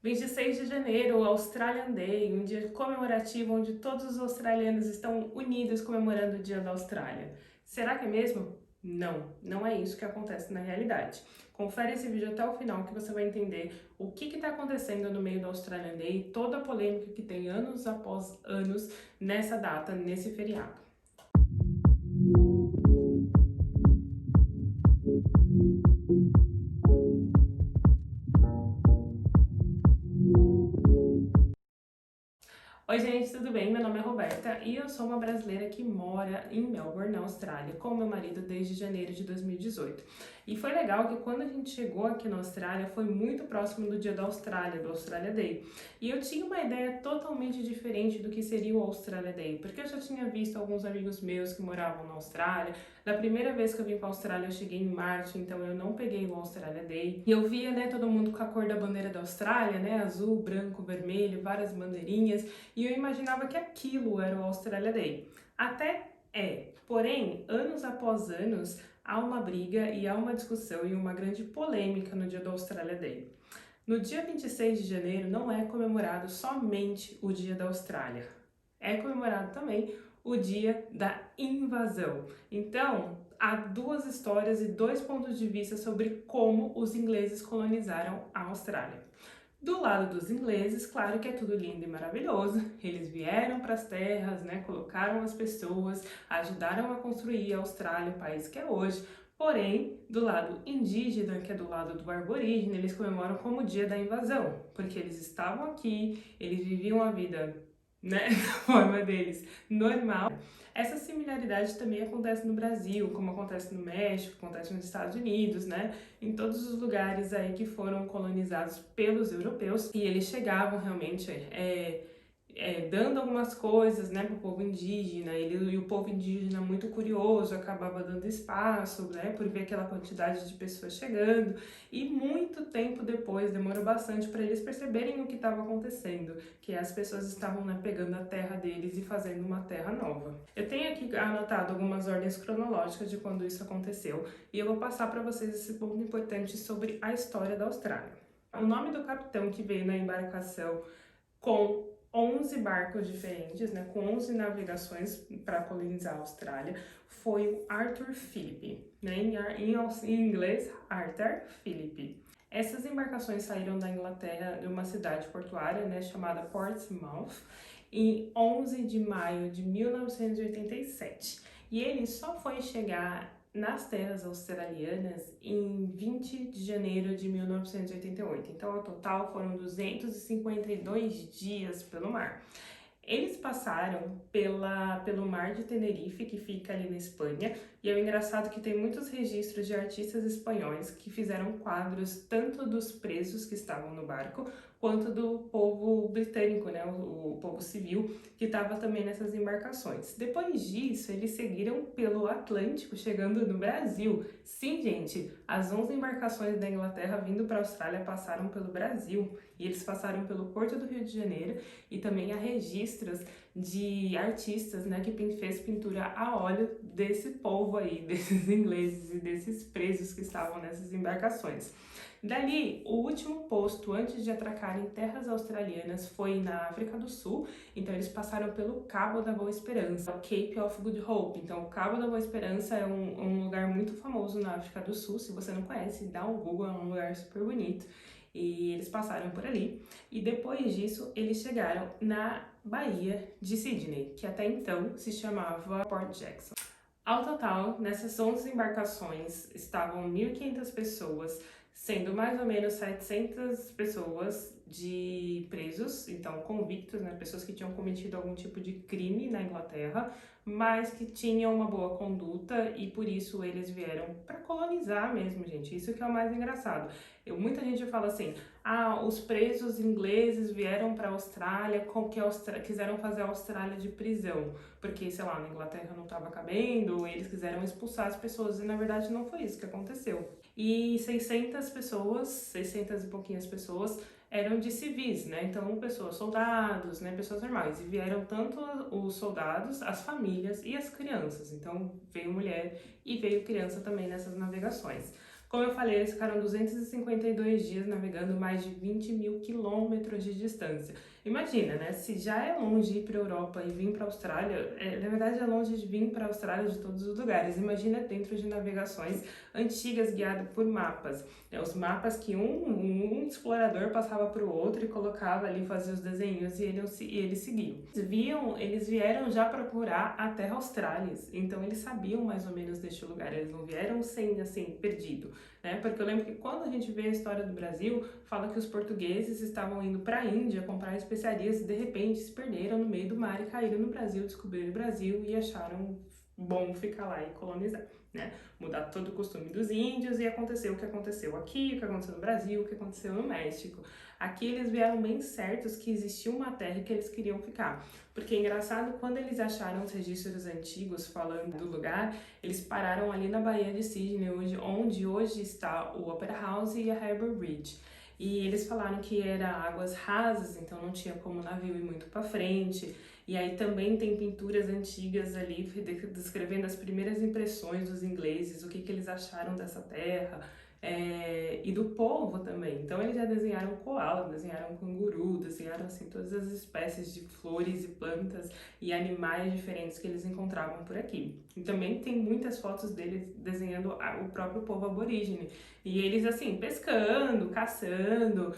26 de janeiro, Australian Day, um dia comemorativo onde todos os australianos estão unidos comemorando o Dia da Austrália. Será que é mesmo? Não, não é isso que acontece na realidade. Confere esse vídeo até o final que você vai entender o que está acontecendo no meio do Australian Day e toda a polêmica que tem anos após anos nessa data, nesse feriado. Oi gente, tudo bem? Meu nome é Roberta e eu sou uma brasileira que mora em Melbourne, na Austrália, com meu marido desde janeiro de 2018. E foi legal que quando a gente chegou aqui na Austrália foi muito próximo do Dia da Austrália, do Australia Day. E eu tinha uma ideia totalmente diferente do que seria o Australia Day, porque eu já tinha visto alguns amigos meus que moravam na Austrália. Da primeira vez que eu vim para a Austrália eu cheguei em março, então eu não peguei o Australia Day. E eu via, né, todo mundo com a cor da bandeira da Austrália, né, azul, branco, vermelho, várias bandeirinhas. E eu imaginava que aquilo era o Australia Day. Até é, porém, anos após anos, há uma briga e há uma discussão e uma grande polêmica no dia do Australia Day. No dia 26 de janeiro não é comemorado somente o Dia da Austrália, é comemorado também o Dia da Invasão. Então, há duas histórias e dois pontos de vista sobre como os ingleses colonizaram a Austrália. Do lado dos ingleses, claro que é tudo lindo e maravilhoso. Eles vieram para as terras, né, colocaram as pessoas, ajudaram a construir a Austrália, o país que é hoje. Porém, do lado indígena, que é do lado do aborígene, eles comemoram como o dia da invasão, porque eles estavam aqui, eles viviam a vida, né, da forma deles, normal. Essa similaridade também acontece no Brasil, como acontece no México, acontece nos Estados Unidos, né? Em todos os lugares aí que foram colonizados pelos europeus e eles chegavam realmente dando algumas coisas, né, para o povo indígena. E o povo indígena muito curioso acabava dando espaço, né, por ver aquela quantidade de pessoas chegando. E muito tempo depois, demorou bastante para eles perceberem o que estava acontecendo, que as pessoas estavam, né, pegando a terra deles e fazendo uma terra nova. Eu tenho aqui anotado algumas ordens cronológicas de quando isso aconteceu e eu vou passar para vocês esse ponto importante sobre a história da Austrália. O nome do capitão que veio na embarcação com 11 barcos diferentes, né, com 11 navegações para colonizar a Austrália, foi o Arthur Phillip, né, em inglês, Arthur Phillip. Essas embarcações saíram da Inglaterra de uma cidade portuária, né, chamada Portsmouth, em 11 de maio de 1987. E ele só foi chegar nas terras australianas em 20 de janeiro de 1988. Então, ao total, foram 252 dias pelo mar. Eles passaram pelo Mar de Tenerife, que fica ali na Espanha, e é engraçado que tem muitos registros de artistas espanhóis que fizeram quadros tanto dos presos que estavam no barco, quanto do povo britânico, né, o povo civil, que estava também nessas embarcações. Depois disso, eles seguiram pelo Atlântico, chegando no Brasil. Sim, gente, as 11 embarcações da Inglaterra vindo para a Austrália passaram pelo Brasil, e eles passaram pelo Porto do Rio de Janeiro, e também há registros de artistas, né, que fez pintura a óleo desse povo aí, desses ingleses e desses presos que estavam nessas embarcações. Dali, o último posto antes de atracar em terras australianas foi na África do Sul, então eles passaram pelo Cabo da Boa Esperança, o Cape of Good Hope. Então, o Cabo da Boa Esperança é um lugar muito famoso na África do Sul, se você não conhece, dá um Google, é um lugar super bonito. E eles passaram por ali, e depois disso eles chegaram na Baía de Sydney, que até então se chamava Port Jackson. Ao total, nessas 11 embarcações estavam 1.500 pessoas, sendo mais ou menos 700 pessoas de presos, então convictos, né, pessoas que tinham cometido algum tipo de crime na Inglaterra, mas que tinham uma boa conduta e por isso eles vieram para colonizar mesmo, gente. Isso que é o mais engraçado. Muita gente fala assim, os presos ingleses vieram para a Austrália, quiseram fazer a Austrália de prisão, porque, sei lá, na Inglaterra não estava cabendo, eles quiseram expulsar as pessoas, e na verdade não foi isso que aconteceu. E 600 pessoas, 600 e pouquinhas pessoas, eram de civis, né? Então, pessoas, soldados, né? Pessoas normais. E vieram tanto os soldados, as famílias e as crianças. Então, veio mulher e veio criança também nessas navegações. Como eu falei, eles ficaram 252 dias navegando mais de 20 mil quilômetros de distância. Imagina, né? Se já é longe ir para a Europa e vir para a Austrália, na verdade é longe de vir para a Austrália de todos os lugares. Imagina dentro de navegações antigas guiadas por mapas. Os mapas que um explorador passava para o outro e colocava ali, fazia os desenhos e eles seguiam. Eles vieram já procurar a Terra Australis, então eles sabiam mais ou menos deste lugar, eles não vieram sem, assim, perdido, né? Porque eu lembro que quando a gente vê a história do Brasil, fala que os portugueses estavam indo para a Índia comprar especiarias e de repente se perderam no meio do mar e caíram no Brasil, descobriram o Brasil e acharam bom ficar lá e colonizar, né? Mudar todo o costume dos índios e aconteceu o que aconteceu aqui, o que aconteceu no Brasil, o que aconteceu no México. Aqui eles vieram bem certos que existia uma terra que eles queriam ficar. Porque é engraçado, quando eles acharam os registros antigos falando do lugar, eles pararam ali na Baía de Sydney, onde hoje está o Opera House e a Harbour Bridge. E eles falaram que era águas rasas, então não tinha como o navio ir muito para frente. E aí também tem pinturas antigas ali descrevendo as primeiras impressões dos ingleses, o que eles acharam dessa terra, e do povo também. Então eles já desenharam koala, desenharam canguru, desenharam assim todas as espécies de flores e plantas e animais diferentes que eles encontravam por aqui. E também tem muitas fotos deles desenhando o próprio povo aborígene. E eles assim, pescando, caçando,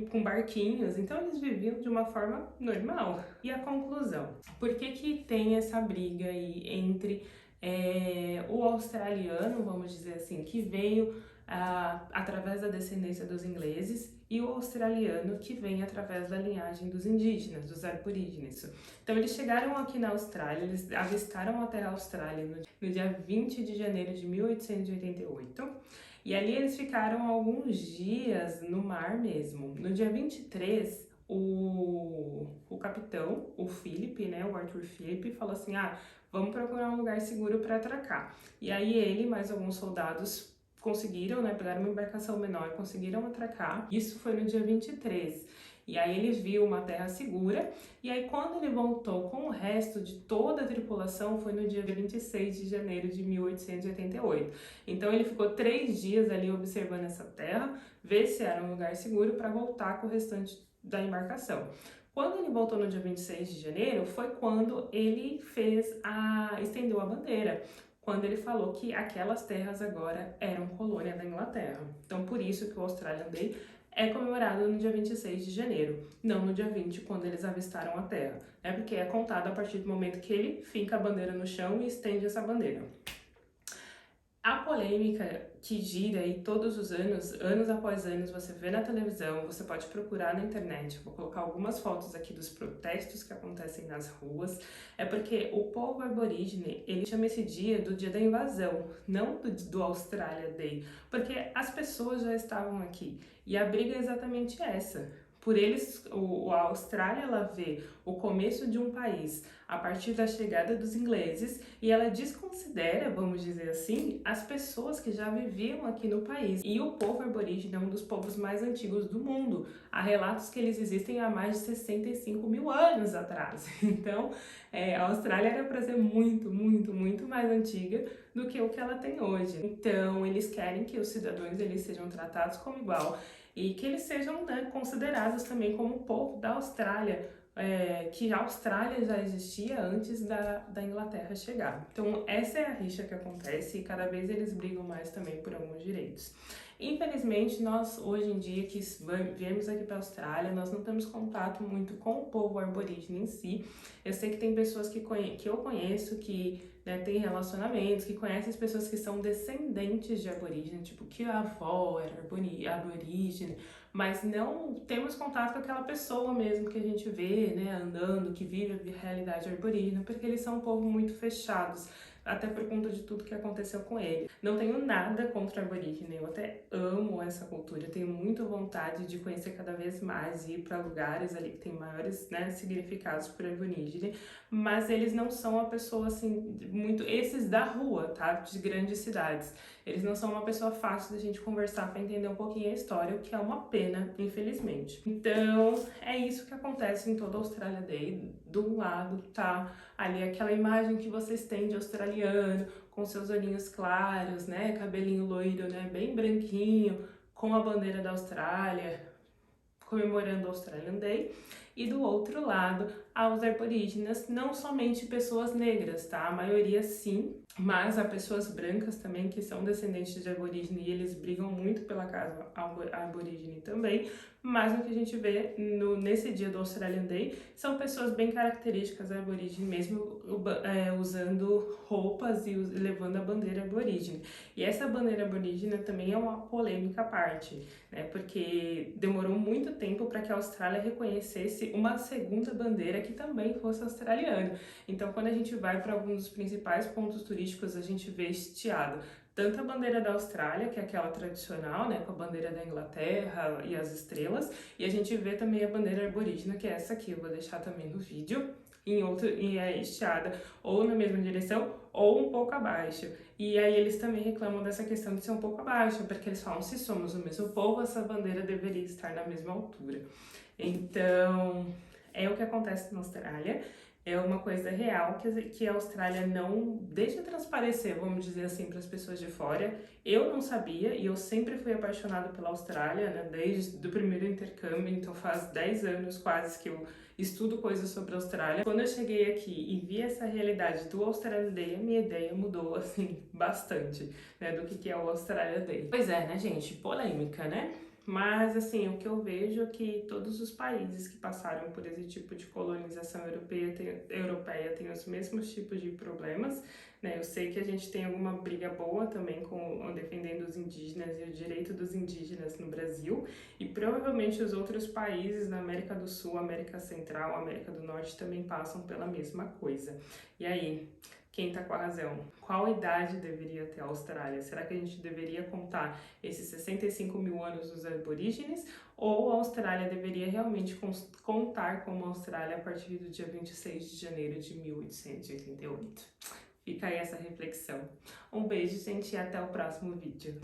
com barquinhos, então eles viviam de uma forma normal. E a conclusão? Por que tem essa briga aí entre o australiano, vamos dizer assim, que veio através da descendência dos ingleses, e o australiano que vem através da linhagem dos indígenas, dos aborígenes. Então eles chegaram aqui na Austrália, eles avistaram a Terra Austrália no dia 20 de janeiro de 1888, e ali eles ficaram alguns dias no mar mesmo. No dia 23, o capitão, o Philip, né, o Arthur Philip, falou assim, vamos procurar um lugar seguro para atracar. E aí ele e mais alguns soldados conseguiram, né, pegaram uma embarcação menor, conseguiram atracar. Isso foi no dia 23. E aí ele viu uma terra segura, e aí quando ele voltou com o resto de toda a tripulação foi no dia 26 de janeiro de 1888. Então ele ficou 3 dias ali observando essa terra, ver se era um lugar seguro para voltar com o restante da embarcação. Quando ele voltou no dia 26 de janeiro, foi quando ele estendeu a bandeira, quando ele falou que aquelas terras agora eram colônia da Inglaterra. Então, por isso que o Australian Day é comemorado no dia 26 de janeiro, não no dia 20, quando eles avistaram a terra. Porque é contado a partir do momento que ele finca a bandeira no chão e estende essa bandeira. A polêmica que gira aí todos os anos, anos após anos, você vê na televisão, você pode procurar na internet, vou colocar algumas fotos aqui dos protestos que acontecem nas ruas, é porque o povo aborígene, ele chama esse dia do dia da invasão, não do Australia Day, porque as pessoas já estavam aqui, e a briga é exatamente essa. Por eles, a Austrália, ela vê o começo de um país a partir da chegada dos ingleses e ela desconsidera, vamos dizer assim, as pessoas que já viviam aqui no país. E o povo aborígene é um dos povos mais antigos do mundo. Há relatos que eles existem há mais de 65 mil anos atrás. Então, a Austrália era para ser muito, muito, muito mais antiga do que o que ela tem hoje. Então, eles querem que os cidadãos eles sejam tratados como igual e que eles sejam, né, considerados também como povo da Austrália, que a Austrália já existia antes da Inglaterra chegar. Então essa é a rixa que acontece e cada vez eles brigam mais também por alguns direitos. Infelizmente, nós hoje em dia que viemos aqui para a Austrália, nós não temos contato muito com o povo aborígene em si. Eu sei que tem pessoas que eu conheço que, né, tem relacionamentos, que conhecem as pessoas que são descendentes de aborígene, tipo que a avó era aborígene, mas não temos contato com aquela pessoa mesmo que a gente vê, né, andando, que vive a realidade aborígene, porque eles são um povo muito fechados, até por conta de tudo que aconteceu com ele. Não tenho nada contra a aborígene, eu até amo essa cultura, eu tenho muita vontade de conhecer cada vez mais e ir para lugares ali que tem maiores, né, significados por aborígene, mas eles não são uma pessoa assim, muito, esses da rua, tá, de grandes cidades. Eles não são uma pessoa fácil da gente conversar para entender um pouquinho a história, o que é uma pena, infelizmente. Então, é isso que acontece em toda a Australia Day. De um lado tá ali aquela imagem que vocês têm de australiano, com seus olhinhos claros, né, cabelinho loiro, né, bem branquinho, com a bandeira da Austrália, comemorando o Australian Day. E do outro lado, aos aborígenes, não somente pessoas negras, tá? A maioria sim, mas há pessoas brancas também que são descendentes de aborígene e eles brigam muito pela causa aborígene também. Mas o que a gente vê nesse dia do Australian Day são pessoas bem características da aborígene, mesmo usando roupas e levando a bandeira aborígene. E essa bandeira aborígene também é uma polêmica à parte, né? Porque demorou muito tempo para que a Austrália reconhecesse uma segunda bandeira que também fosse australiana. Então, quando a gente vai para alguns dos principais pontos turísticos, a gente vê estiado tanto a bandeira da Austrália, que é aquela tradicional, né, com a bandeira da Inglaterra e as estrelas, e a gente vê também a bandeira aborígena, que é essa aqui, eu vou deixar também no vídeo, e é estiada ou na mesma direção ou um pouco abaixo. E aí eles também reclamam dessa questão de ser um pouco abaixo, porque eles falam, se somos o mesmo povo, essa bandeira deveria estar na mesma altura. Então, é o que acontece na Austrália. É uma coisa real que a Austrália não deixa transparecer, vamos dizer assim, para as pessoas de fora. Eu não sabia e eu sempre fui apaixonada pela Austrália, né, desde o primeiro intercâmbio, então faz 10 anos quase que eu estudo coisas sobre a Austrália. Quando eu cheguei aqui e vi essa realidade do Australian Day, a minha ideia mudou, assim, bastante, né, do que é o Australian Day. Pois é, né, gente? Polêmica, né? Mas, assim, o que eu vejo é que todos os países que passaram por esse tipo de colonização europeia têm os mesmos tipos de problemas, né? Eu sei que a gente tem alguma briga boa também com defendendo os indígenas e o direito dos indígenas no Brasil, e provavelmente os outros países na América do Sul, América Central, América do Norte também passam pela mesma coisa. E aí? Quem tá com a razão? Qual idade deveria ter a Austrália? Será que a gente deveria contar esses 65 mil anos dos aborígenes? Ou a Austrália deveria realmente contar como Austrália a partir do dia 26 de janeiro de 1888? Fica aí essa reflexão. Um beijo, gente, e até o próximo vídeo.